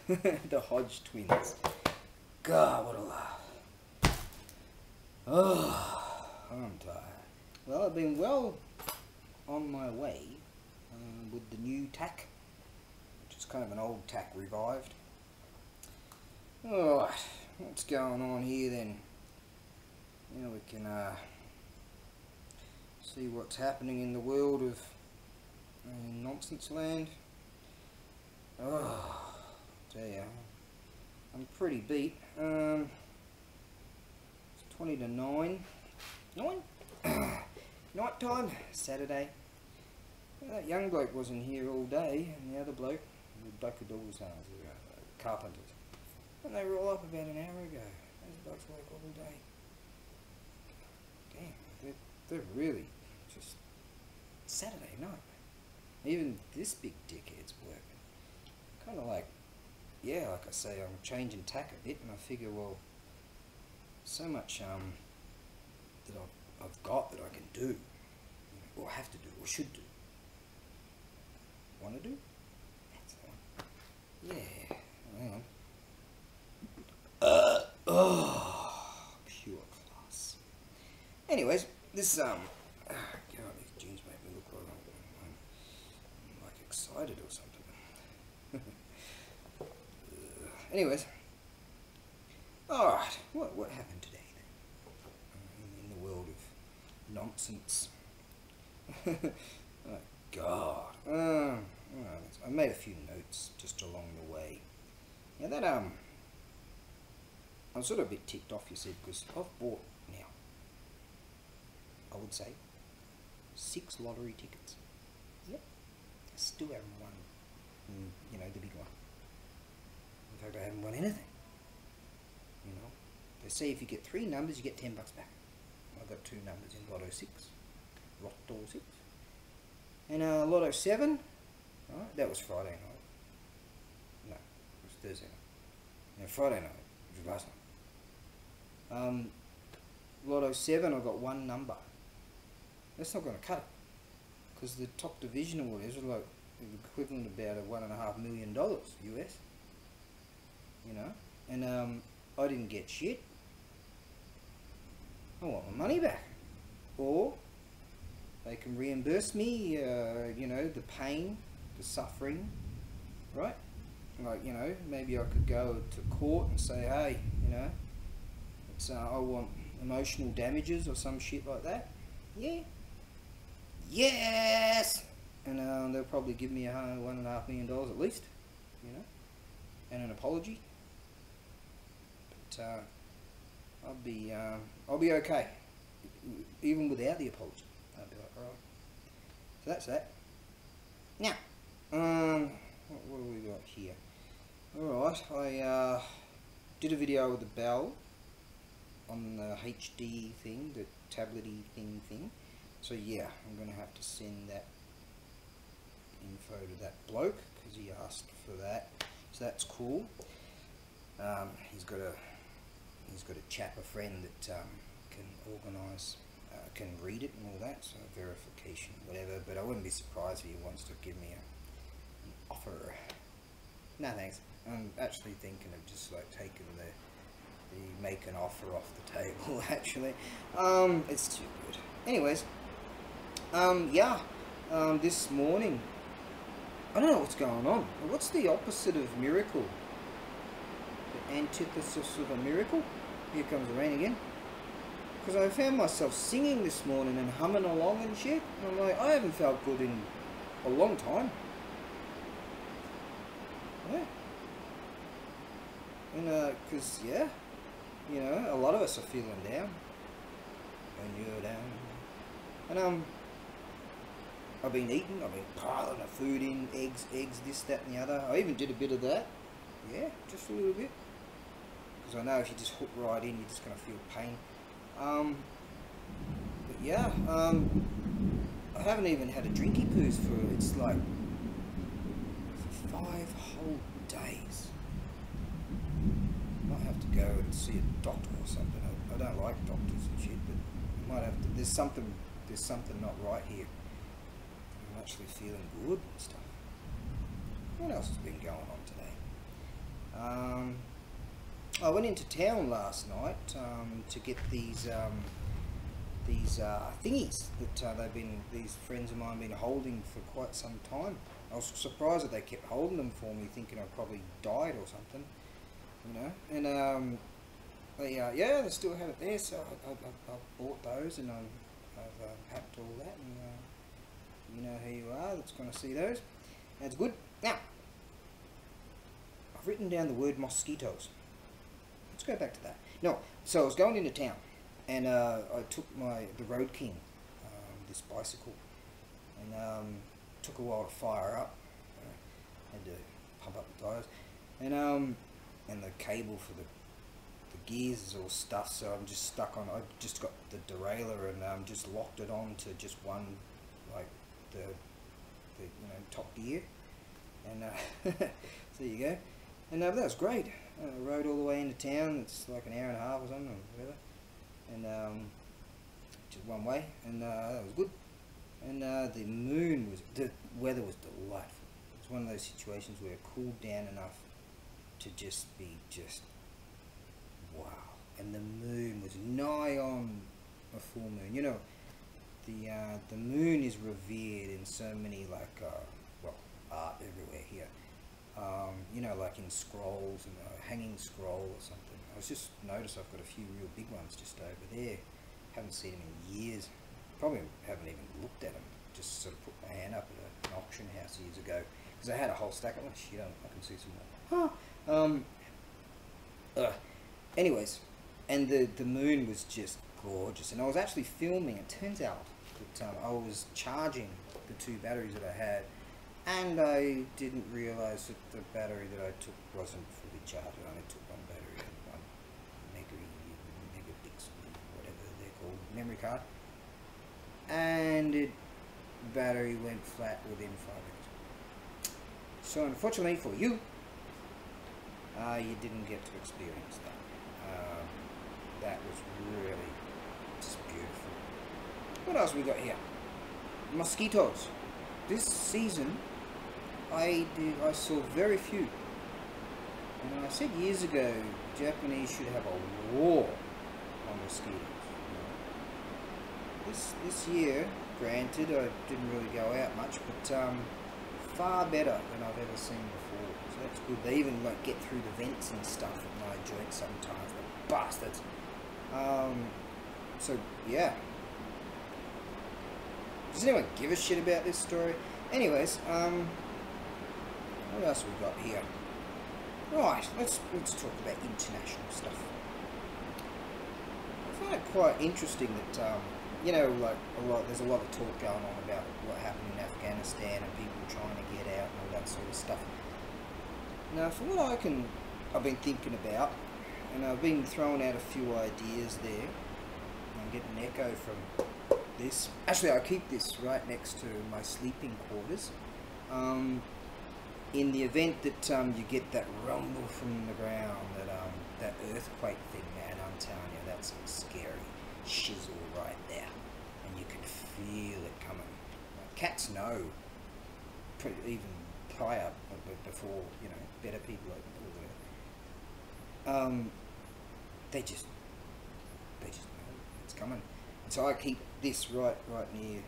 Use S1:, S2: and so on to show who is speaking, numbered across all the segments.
S1: The Hodge twins. God, what a laugh. Oh, I'm tired. Well, I've been well on my way with the new tack, which is kind of an old tack revived. Alright, what's going on here then? Now we can see what's happening in the world of nonsense land. Oh, tell ya, I'm pretty beat. It's 20 to 9. 9? Night time, Saturday. That young bloke wasn't here all day, and the other bloke, the bloke who does carpenters, and they were all up about an hour ago. Those blokes work all day. Damn, they're really just Saturday night. Even this big dickhead's working. Kind of like, yeah, like I say, I'm changing tack a bit, and I figure, well, so much that I've got that I can do, or have to do, or should do. Want to do? That's the one. Yeah. Hang on. Oh, pure class. Anyways, this God, these jeans make me look like I'm like excited or something. Anyways, all right. What happened today then? In the world of nonsense. Oh God. I made a few notes just along the way. Yeah, that I'm sort of a bit ticked off, you see, because I've bought now, I would say, 6 lottery tickets. Yep. I still haven't won, you know, the big one. In fact, I haven't won anything. You know, they say if you get 3 numbers, you get $10 back. I got 2 numbers in Lotto 6, Lotto 6, and Lotto 7. Right, that was Friday night. No, it was Thursday night. No, Friday night, which was last night. Lotto 7, I got 1 number. That's not going to cut it, because the top division or whatever is like the equivalent of about $1.5 million US. You know, and I didn't get shit. I want my money back, or they can reimburse me. You know, the pain, the suffering, right? Like, you know, maybe I could go to court and say, hey, you know, it's I want emotional damages or some shit like that. Yeah. Yes. And they'll probably give me $1.5 million at least, you know, and an apology. But I'll be okay, even without the apology. I'll be like, alright. So that's that. Now, what do we got here? Alright, I did a video with the bell on the HD thing, the tablety thing. So yeah, I'm going to have to send that info to that bloke, because he asked for that. So that's cool. He's got a chap, a friend that can organise, can read it and all that, so verification, whatever. But I wouldn't be surprised if he wants to give me an offer. No thanks. I'm actually thinking of just like taking the make an offer off the table. Actually, it's too good. Anyways, yeah. This morning, I don't know what's going on. What's the opposite of miracle? The antithesis of a miracle? Here comes the rain again. Because I found myself singing this morning and humming along and shit. And I'm like, I haven't felt good in a long time. Yeah. And, because, yeah, you know, a lot of us are feeling down. When you're down. And, I've been eating, I've been piling of food in, eggs, this, that and the other. I even did a bit of that. Yeah, just a little bit. Because I know if you just hook right in, you're just going to feel pain. But yeah, I haven't even had a drinky poos for, it's like, 5 whole days. I might have to go and see a doctor or something. I don't like doctors and shit, but I might have to, there's something not right here. I'm actually feeling good and stuff. What else has been going on today? I went into town last night to get these thingies that these friends of mine been holding for quite some time. I was surprised that they kept holding them for me, thinking I probably died or something, you know. And yeah, they still have it there, so I bought those, and I've packed all that, and you know who you are that's going to see those. That's good. Now, I've written down the word mosquitoes. Let's go back to that. No, so I was going into town, and I took the Road King, this bicycle, and took a while to fire up. Had to pump up the tires, and the cable for the gears is all stuffed, so I'm just stuck on. I just got the derailleur and just locked it on to just one, like the top gear, and so you go. And that was great. I rode all the way into town. It's like an hour and a half or something, or whatever, and just one way, and that was good. And the weather was delightful. It was one of those situations where it cooled down enough to just be wow. And the moon was nigh on a full moon. You know, the moon is revered in so many, like art everywhere here. You know, like in scrolls and a hanging scroll or something. I was just noticed I've got a few real big ones just over there. Haven't seen them in years. Probably haven't even looked at them. Just sort of put my hand up at an auction house years ago because I had a whole stack of them. Shit, I can see some more. Anyways, and the moon was just gorgeous, and I was actually filming. It turns out that I was charging the 2 batteries that I had, and I didn't realise that the battery that I took wasn't fully charged. I only took one battery and one megabits, whatever they're called, memory card, and the battery went flat within 5 minutes. So unfortunately for you, you didn't get to experience that. That was really just beautiful. What else we got here? Mosquitoes. This season, I saw very few. And I said years ago, Japanese should have a war on mosquitoes. This year, granted, I didn't really go out much, but far better than I've ever seen before. So that's good. They even like get through the vents and stuff at my joints sometimes. The bastards. So yeah. Does anyone give a shit about this story? Anyways, what else we got here? Right, let's talk about international stuff. I find it quite interesting that you know, like there's a lot of talk going on about what happened in Afghanistan and people trying to get out and all that sort of stuff. Now, from what I've been thinking about, and I've been throwing out a few ideas there. I'm getting an echo from this. Actually, I keep this right next to my sleeping quarters. In the event that you get that rumble from the ground, that earthquake thing, man, I'm telling you, that's some scary shizzle right there, and you can feel it coming. Like, cats know, even prior, before, you know, better people like they just know it's coming. And so I keep this right near,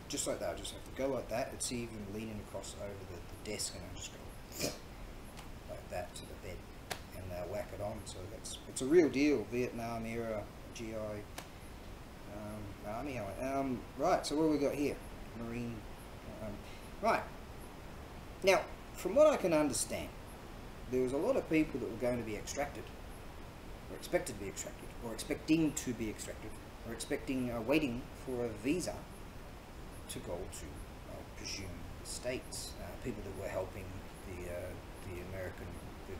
S1: just like that. I just have to go like that. It's even leaning across over the desk, and I just go like that to the bed and whack it on. So it's a real deal. Vietnam era GI army helmet. Right. So what have we got here? Marine. Right. Now, from what I can understand, there was a lot of people that were going to be extracted, or expected to be extracted, or expecting to be extracted, or waiting for a visa to go to, I presume, the States. People that were helping the American, the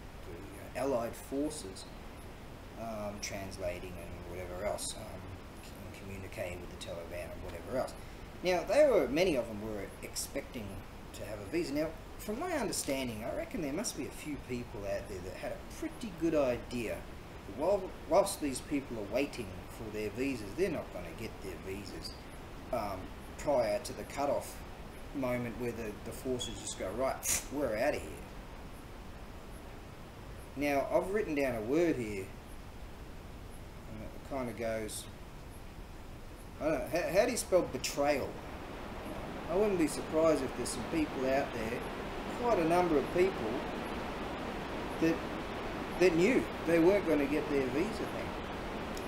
S1: Allied forces, translating and whatever else, and communicating with the Taliban and whatever else. Now, many of them were expecting to have a visa. Now, from my understanding, I reckon there must be a few people out there that had a pretty good idea that whilst these people are waiting for their visas, they're not going to get their visas prior to the cut-off moment where the forces just go, right, we're out of here. Now, I've written down a word here, and it kind of goes, I don't know, how do you spell betrayal? I wouldn't be surprised if there's some people out there, quite a number of people, that knew they weren't going to get their visa thing.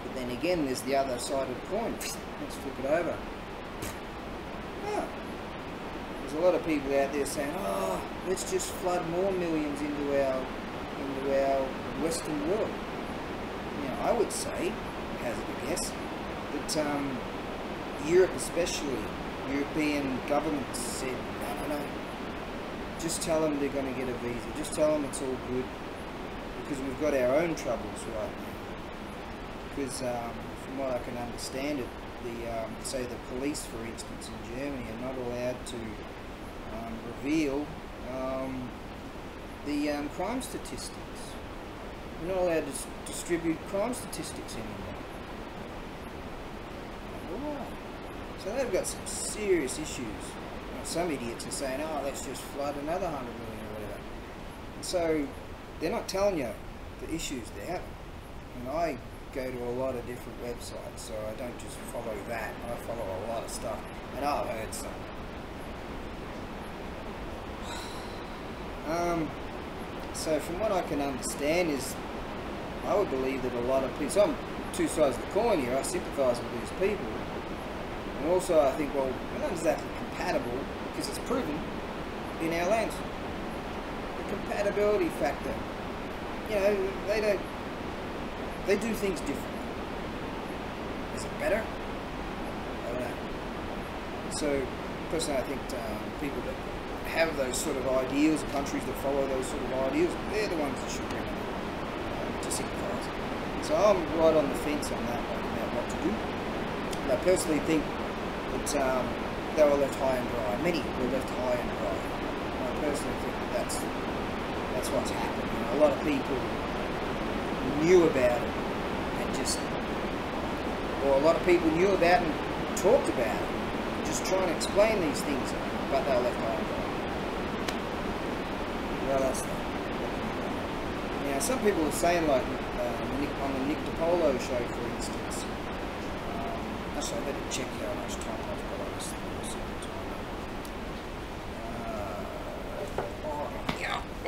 S1: But then again, there's the other side of the coin. Let's flip it over. Oh. There's a lot of people out there saying, oh, let's just flood more millions into our Western world. Now, I would say, hazard a guess, that Europe especially, European governments said, no, just tell them they're going to get a visa, just tell them it's all good, because we've got our own troubles right now. Because from what I can understand it, say the police, for instance, in Germany are not allowed to reveal the crime statistics. We're not allowed to distribute crime statistics anymore. Why? So they've got some serious issues. Some idiots are saying, oh, let's just flood another 100 million or whatever. And so they're not telling you the issues they're having. And I go to a lot of different websites, so I don't just follow that. I follow a lot of stuff. And I've heard some. So from what I can understand is, I would believe that a lot of people, so I'm two sides of the coin here, I sympathise with these people. And also I think, well, we're not exactly compatible, because it's proven in our lands. The compatibility factor. You know, they do things differently. Is it better? I don't know. So, personally I think people that have those sort of ideals, countries that follow those sort of ideals, they're the ones that should bring it to sympathise. So I'm right on the fence on that one, about what to do. And I personally think that they were left high and dry. Many were left high and dry. And I personally think that that's what's happened. You know, a lot of people knew about it and just, or a lot of people knew about it and talked about it, just trying to explain these things, but they were left high and dry. Well, that's that. Now, some people are saying, like on the Nick DiPolo show, for instance. Actually, I better check how much time I've got on this thing.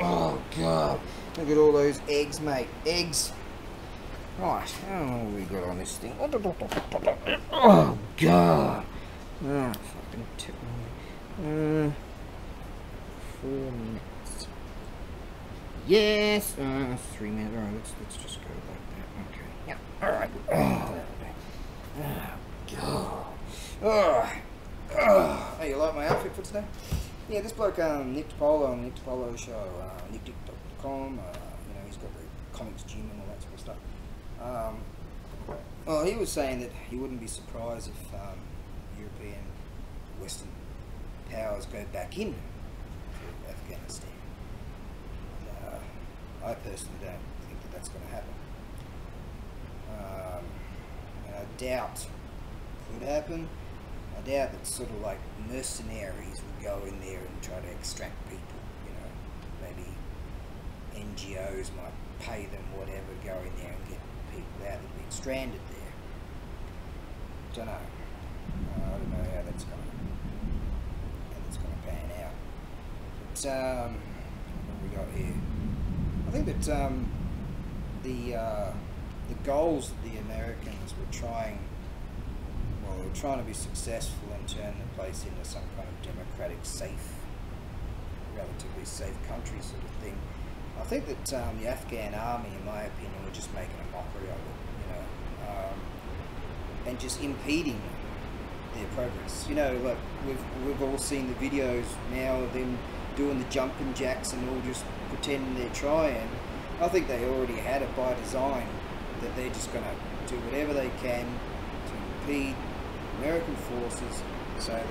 S1: Oh God! Look at all those eggs, mate. Eggs. Right, how long have we got on this thing? Oh God! Oh, fucking 4 minutes. Yes. 3 minutes. All right, let's just go like that. Okay. Yeah. All right. Hey, you like my outfit for today? Yeah, this bloke, Nick DiPolo on the Nick DiPolo show, nickdick.com, you know, he's got the comics gym and all that sort of stuff. Well, he was saying that he wouldn't be surprised if European Western powers go back in to Afghanistan. And, I personally don't think that that's going to happen. And I doubt could happen. I doubt that sort of like mercenaries would go in there and try to extract people, you know. Maybe NGOs might pay them whatever to go in there and get people out that have been stranded there. Don't know. I don't know how that's going to pan out. But what have we got here? I think that the goals that the Americans were trying to be successful and turn the place into some kind of democratic, safe, relatively safe country sort of thing. I think that the Afghan army, in my opinion, were just making a mockery of it, you know, and just impeding their progress. You know, like we've all seen the videos now of them doing the jumping jacks and all just pretending they're trying. I think they already had it by design that they're just going to do whatever they can to impede American forces so that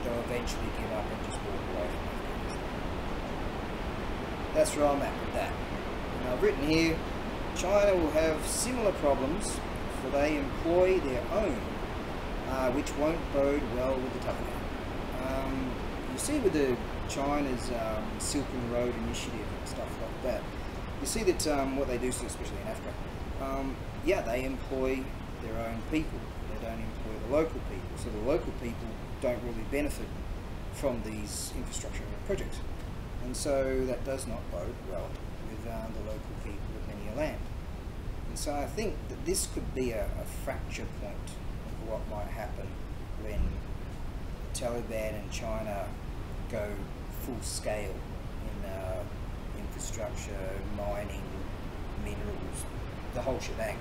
S1: they'll eventually give up and just walk away from Afghanistan. That's where I'm at with that. And I've written here, China will have similar problems for they employ their own, which won't bode well with the Taliban. You see with the China's Silk Road initiative and stuff like that, you see that what they do, especially in Africa, yeah, they employ their own people. They don't employ the local people. So the local people don't really benefit from these infrastructure projects. And so that does not bode well with the local people of many a land. And so I think that this could be a fracture point of what might happen when the Taliban and China go full scale in infrastructure, mining, minerals, the whole shebang.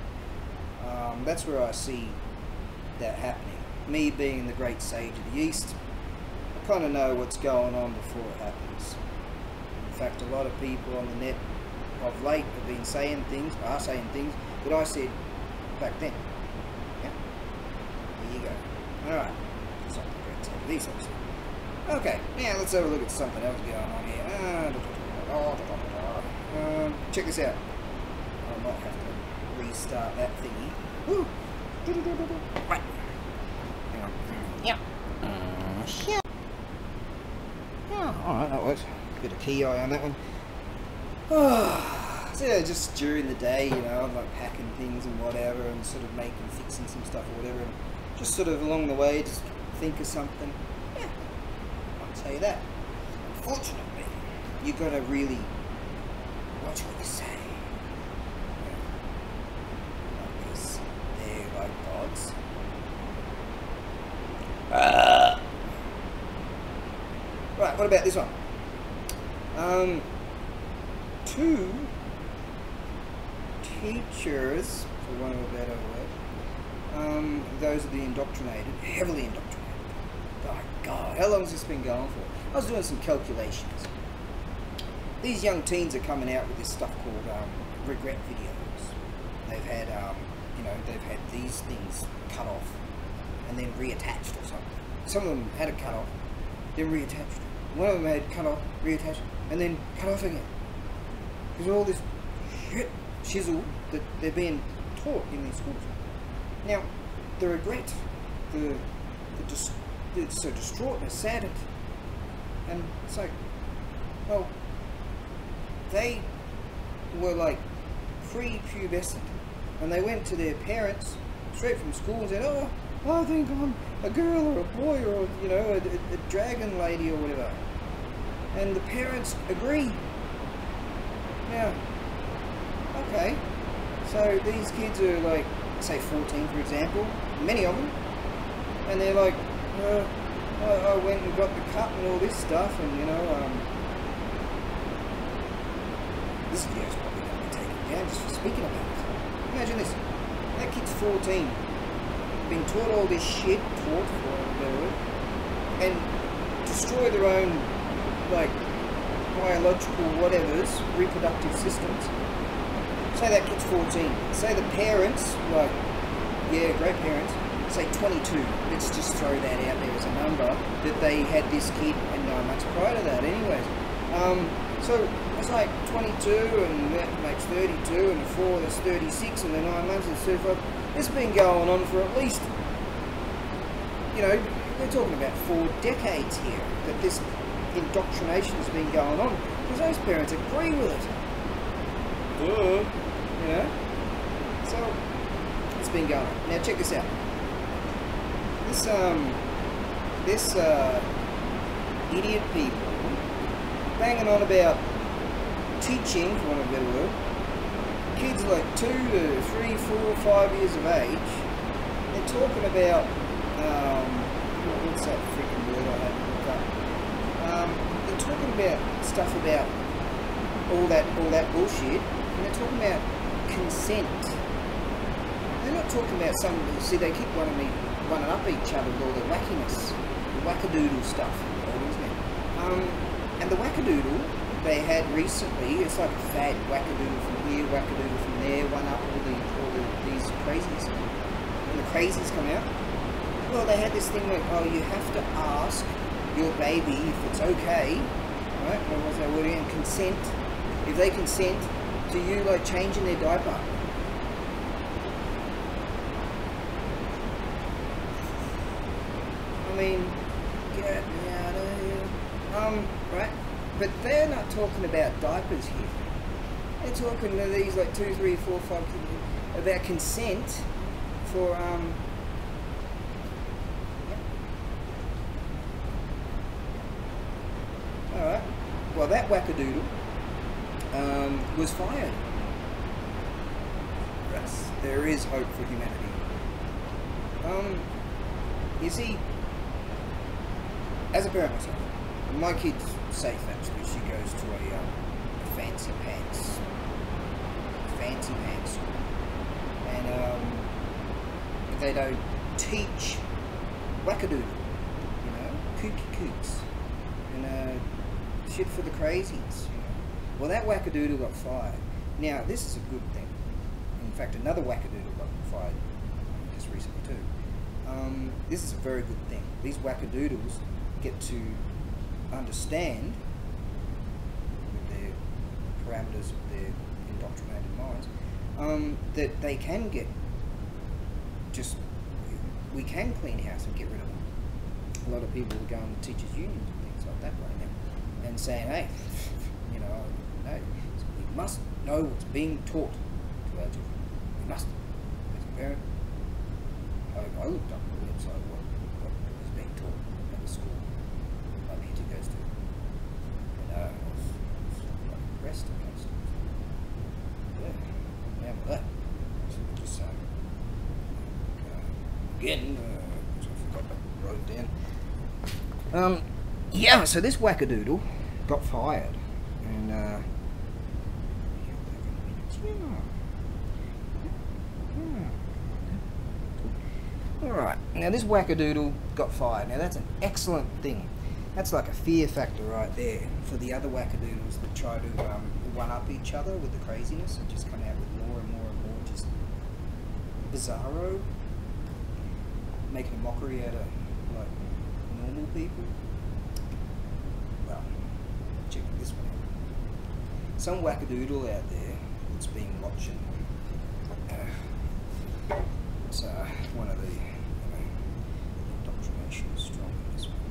S1: That's where I see that happening. Me being the great sage of the East, I kind of know what's going on before it happens. In fact, a lot of people on the net of late have been saying things, are saying things that I said back then. Yeah, there you go. Alright, something great sage of the East, obviously. Okay, now let's have a look at something else going on here. Check this out. I might have to restart that thingy. Woo! Right. Hang on. Yeah. Yeah. Alright, that works. Bit of key eye on that one. So yeah, just during the day, you know, I'm like packing things and whatever, and sort of fixing some stuff or whatever, and just sort of along the way, just think of something. Yeah, I'll tell you that. Unfortunately, you got to really watch what you say. Because they're like gods. Right, what about this one? Two teachers, for want of a better word, those are the indoctrinated, heavily indoctrinated. Oh God, how long has this been going for? I was doing some calculations. These young teens are coming out with this stuff called regret videos. They've had, you know, they've had these things cut off and then reattached or something. Some of them had it cut off, then reattached. One of them had cut off, reattached, and then cut off again. There's all this shit shizzle that they're being taught in these schools. Now, the regret, it's so distraught and saddened, and it's like, well, they were like pre-pubescent, and they went to their parents straight from school and said, oh, I think I'm a girl or a boy or, you know, a dragon lady or whatever. And the parents agree. Now, okay, so these kids are like, say 14 for example, many of them, and they're like, I went and got the cut and all this stuff, and you know, this video's probably going to be taken down just for speaking about it. Imagine this, that kid's 14, been taught all this shit, for a better word, and destroy their own, like, biological whatevers, reproductive systems. Say that kid's 14. Say the parents, like, yeah, great parents, say 22. Let's just throw that out there as a number, that they had this kid and 9 months prior to that anyways. So it's like 22 and that makes 32 and 4 that's 36 and the 9 months is 35. It's been going on for at least, you know, we're talking about 4 decades here that this indoctrination has been going on, because those parents agree with it. You know? So it's been going on. Now check this out. This idiot people banging on about teaching, for want of a better word, kids like 2 to 3, 4, 5 years of age. They're talking about what's that freaking word I had to look up? They're talking about stuff about all that bullshit, and they're talking about consent. They're not talking about some. See, they keep running up each other with all the wackiness, the wackadoodle stuff, isn't it? And the wackadoodle they had recently, it's like a fad, wackadoodle from here, wackadoodle from there, one up all these crazies. And the crazies come out. Well, they had this thing like, oh, you have to ask your baby if it's okay, right? What was that word again? Consent. If they consent to you, like, changing their diaper. I mean, get me out of here. Right? But they're not talking about diapers here. they're talking to these like 2, 3, 4, 5 people about consent for all right. Well, that wackadoodle was fired. Yes, there is hope for humanity. You see, as a parent myself, my kid's safe actually. She goes to a fancy pants school, and they don't teach wackadoodle, you know, kooky kooks, and shit for the crazies. You know? Well, that wackadoodle got fired. Now, this is a good thing. In fact, another wackadoodle got fired just recently too. This is a very good thing. These wackadoodles get to understand, with their parameters of their indoctrinated minds, that they can get we can clean house and get rid of them. A lot of people are going to teachers' unions and things like that right now, and saying, hey, you know, no, we must know what's being taught to our children. We must, as a parent. I looked up the website what was being taught at the school my Peter goes to, and I was like impressed against it. Yeah, now with that, so just again, I forgot I wrote it down. Yeah, so this wackadoodle got fired, and alright, now this wackadoodle got fired. Now that's an excellent thing. That's like a fear factor right there for the other wackadoodles that try to one-up each other with the craziness and just come out with more and more and more just bizarro, making a mockery out of like normal people. Well, check this one out. Some wackadoodle out there that's been watching. It's one of the indoctrination is strong in this one.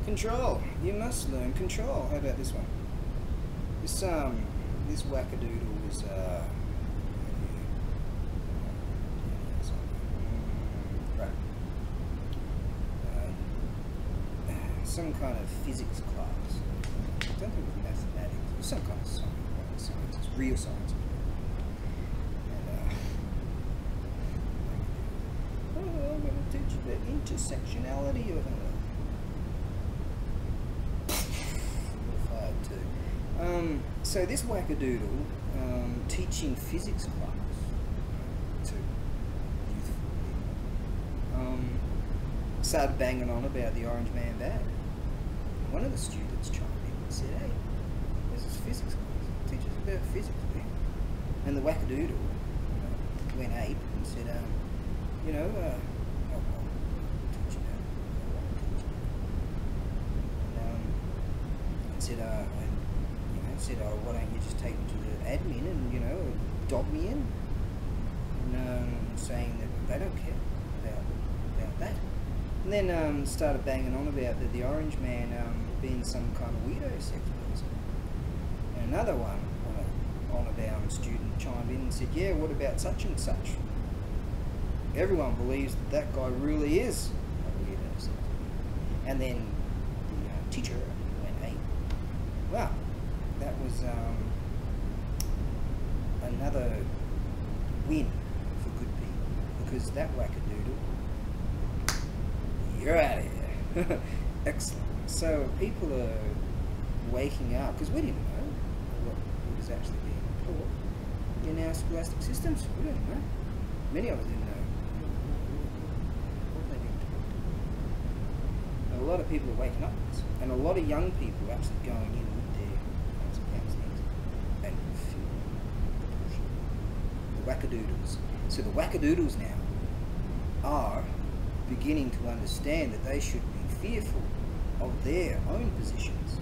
S1: Control. You must learn control. How about this one? This wackadoodle was right. Some kind of physics class. I don't think it was mathematics. It was some kind of science. It's real science. I'm going to teach you the intersectionality of fired too. So this wackadoodle teaching physics class to youthful people started banging on about the Orange Man bag. One of the students chimed in and said, hey, this is physics class. It teaches about physics. And the wackadoodle went ape and said, you know, I'll teach you that. And said, said, oh, why don't you just take me to the admin and, you know, dog me in? And saying that they don't care about that. And then started banging on about the Orange Man being some kind of weirdo sex person. And another one, on-a-bound student chimed in and said, yeah, what about such and such? Everyone believes that guy really is a weirdo sex person. And then the teacher went, hey, wow, that was another win for good people, because that wackadoodle, you're out of here. Excellent. So people are waking up, because we didn't know what was actually being taught in our scholastic systems. We didn't know. Many of us didn't know what they being taught. A lot of people are waking up, and a lot of young people are actually going in with their fancy pants things and feeling the wackadoodles. So the wackadoodles now are beginning to understand that they should be fearful of their own positions.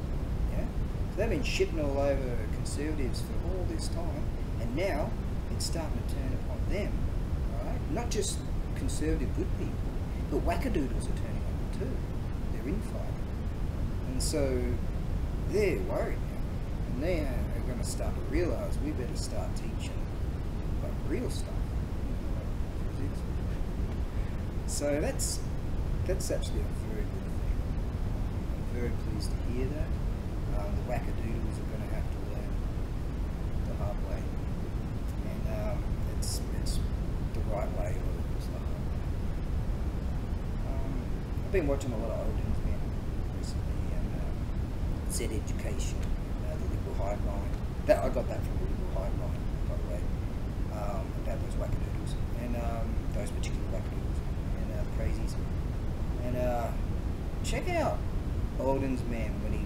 S1: Yeah? So they've been shitting all over conservatives for all this time, and now it's starting to turn upon them. Right? Not just conservative good people, but wackadoodles are turning on them too. They're infighting. And so they're worried now. And they are we're going to start to realise we better start teaching like real stuff. So that's actually a very good thing. I'm very pleased to hear that. The wackadoodles are going to have to learn the hard way, and it's the right way, or it's the hard way. I've been watching a lot of Odin's Men recently, and Z Education, the Liberal Highline. I got that from the Liberal Highline, by the way, about those wackadoodles, and those particular wackadoodles and crazies. And check out Odin's Man when he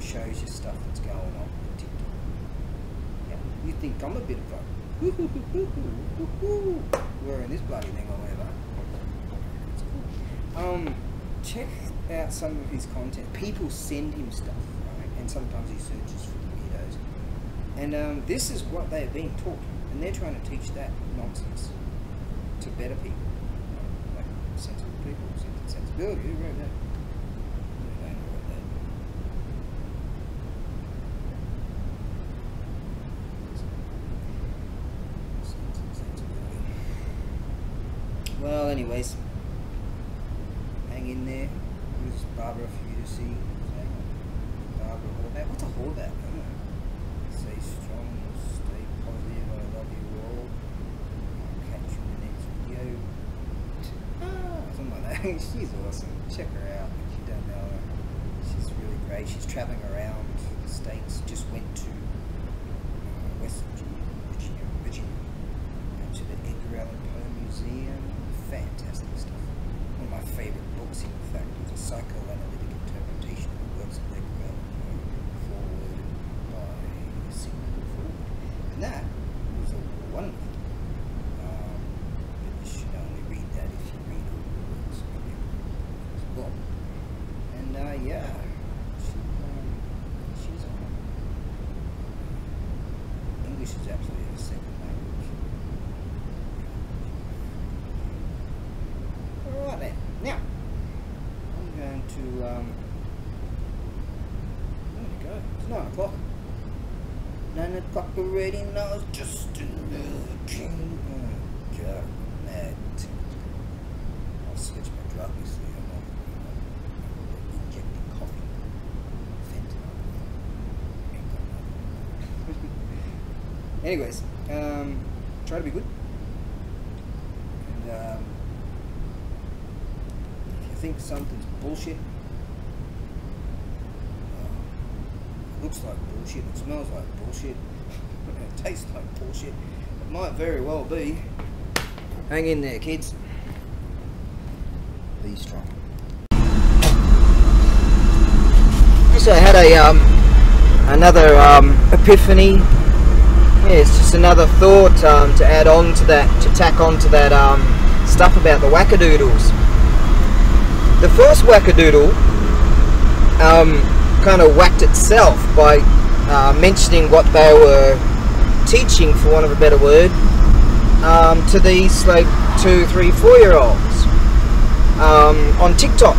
S1: shows you stuff that's going on with TikTok. Yeah, you think I'm a bit of a wearing this bloody thing or whatever. It's cool. Check out some of his content. People send him stuff, right? And sometimes he searches for the weirdos. And this is what they are being taught, and they're trying to teach that nonsense to better people, like sensible people, sensibility. Who wrote that? Well, anyways, hang in there. Here's Barbara for you to see. Barbara Horvath. What's a Horvath? I don't know. Stay strong, stay positive. I love you all. I'll catch you in the next video. Something like that. She's awesome. Check her out if you don't know her. She's really great. She's traveling around the States. Just went to West Virginia. To the Edgar Allan Poe Museum. Fantastic stuff. One of my favourite books, in fact, is a psychoanalytic interpretation of the works of Edgar Allan Poe, forwarded by Sigmund Freud. And that was a wonderful. But you should only read that if you read all the works of Edgar Allan Poe as well. And yeah, she's on. English is absolutely a second language. Alright then, now I'm going to where to go? It's 9 o'clock. 9 o'clock already, now it's just another king. God, mad. I'll switch my drug, you see. I'm not injecting coffee. Fentanyl. Anyways, try to be good. And think something's bullshit. It looks like bullshit, it smells like bullshit, it tastes like bullshit. It might very well be. Hang in there, kids. Be strong. So I had another epiphany. Yeah, it's just another thought to add on to that, to tack on to that stuff about the wackadoodles. The first wackadoodle kind of whacked itself by mentioning what they were teaching, for want of a better word, to these like 2, 3, 4-year-olds on TikTok,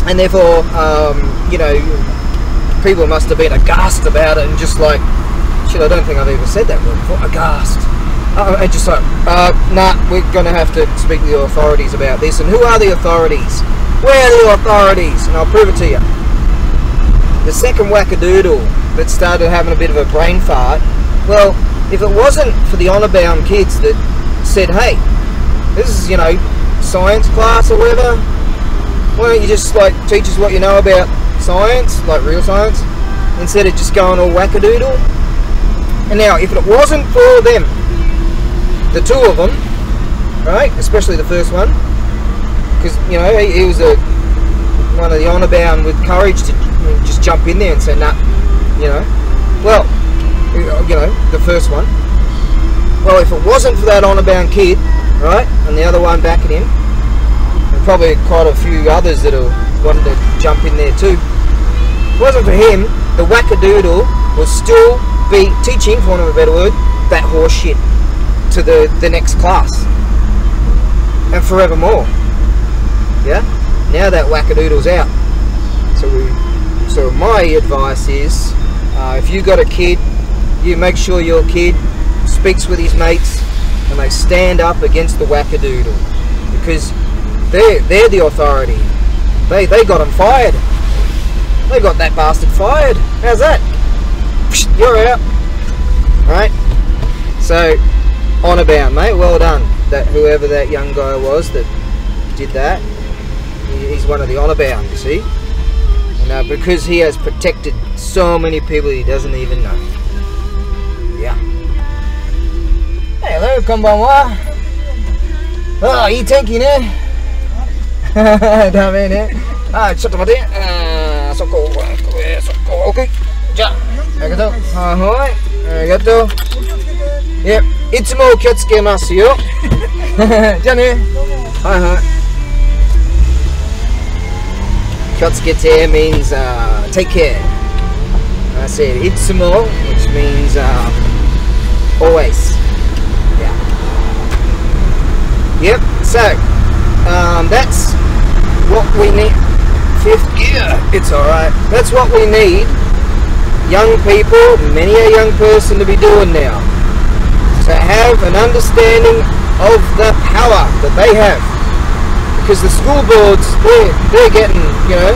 S1: and therefore you know, people must have been aghast about it and just like, shit, I don't think I've ever said that word before, aghast. And just like, nah, we're going to have to speak to the authorities about this. And who are the authorities? Where are the authorities? And I'll prove it to you. The second wackadoodle that started having a bit of a brain fart, well, if it wasn't for the honour-bound kids that said, hey, this is, you know, science class or whatever, why don't you just, like, teach us what you know about science, like real science, instead of just going all wackadoodle? And now, if it wasn't for them, the two of them, right, especially the first one, because, you know, he was one of the honour bound with courage to just jump in there and say, nah, you know, well, you know, the first one, well, if it wasn't for that honour bound kid, right, and the other one backing him, and probably quite a few others that wanted to jump in there too, if it wasn't for him, the wackadoodle would still be teaching, for want of a better word, that horse shit to the next class, and forevermore. Yeah, now that wackadoodle's out, so my advice is If you got a kid, you make sure your kid speaks with his mates and they stand up against the wackadoodle, because they're the authority. They got him fired. They got that bastard fired. How's that? You're out. Right? So, honour bound, mate. Well done. That whoever that young guy was that did that, he's one of the honour bound, you see. And because he has protected so many people he doesn't even know. Yeah. Hello, konbanwa. Ah, いい天気ね。ダメね。あ、ちょっと待って。そこ、OK。じゃあ、ありがとう。はい。ありがとう。いつも気をつけますよ。じゃあね。はいはい。気をつけて means take care. I said itsumo, which means always. Yeah. Yep. So that's what we need. Fifth gear. It's all right. That's what we need. Young people, many a young person to be doing now. To have an understanding of the power that they have. Because the school boards, they're getting, you know,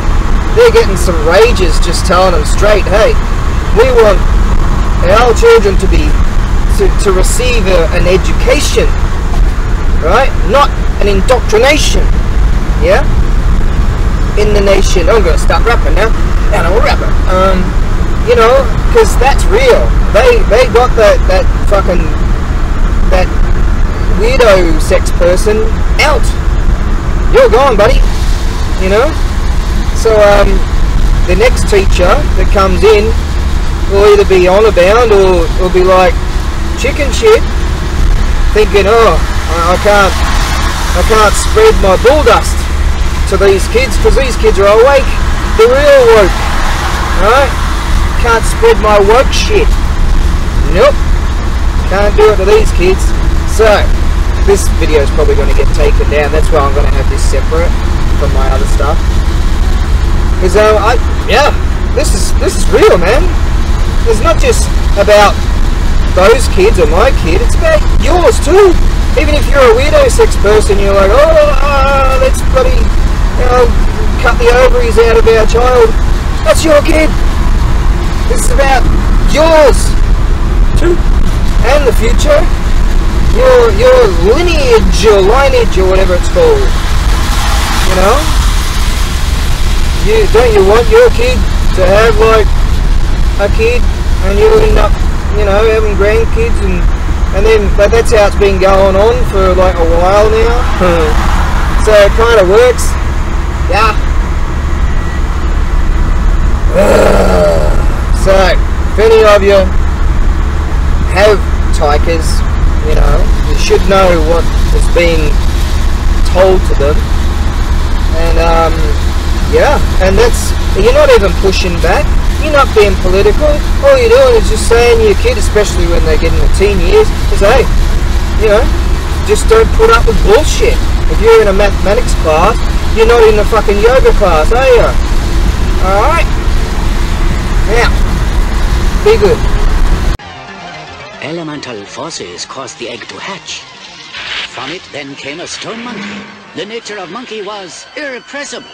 S1: they're getting some rages just telling them straight, hey, we want our children to be, to receive an education, right? Not an indoctrination, yeah? In the nation. I'm going to start rapping now. And I'm a rapper. You know, because that's real. They got that fucking, that weirdo sex person out. You're gone, buddy. You know? So, the next teacher that comes in will either be honour bound or be like chicken shit, thinking, oh, I can't spread my bull dust to these kids because these kids are awake. They're real woke. Right? Can't spread my woke shit. Nope. Can't do it to these kids. So, this video is probably going to get taken down. That's why I'm going to have this separate from my other stuff. Because yeah, this is real, man. It's not just about those kids or my kid. It's about yours too. Even if you're a weirdo sex person, you're like, oh, let's bloody, you know, cut the ovaries out of our child. That's your kid. This is about yours too, and the future. Your lineage or whatever it's called. You know? Don't you want your kid to have like a kid and you end up, you know, having grandkids and then, but that's how it's been going on for like a while now. So it kind of works. Yeah. So if any of you have tigers, you know, you should know what is being told to them, and yeah, and that's, you're not even pushing back, you're not being political, all you're doing is just saying to your kid, especially when they get in the teen years, is hey, you know, just don't put up with bullshit. If you're in a mathematics class, you're not in a fucking yoga class, are you? Alright? Now, be good.
S2: Elemental forces caused the egg to hatch. From it then came a stone monkey. The nature of monkey was irrepressible.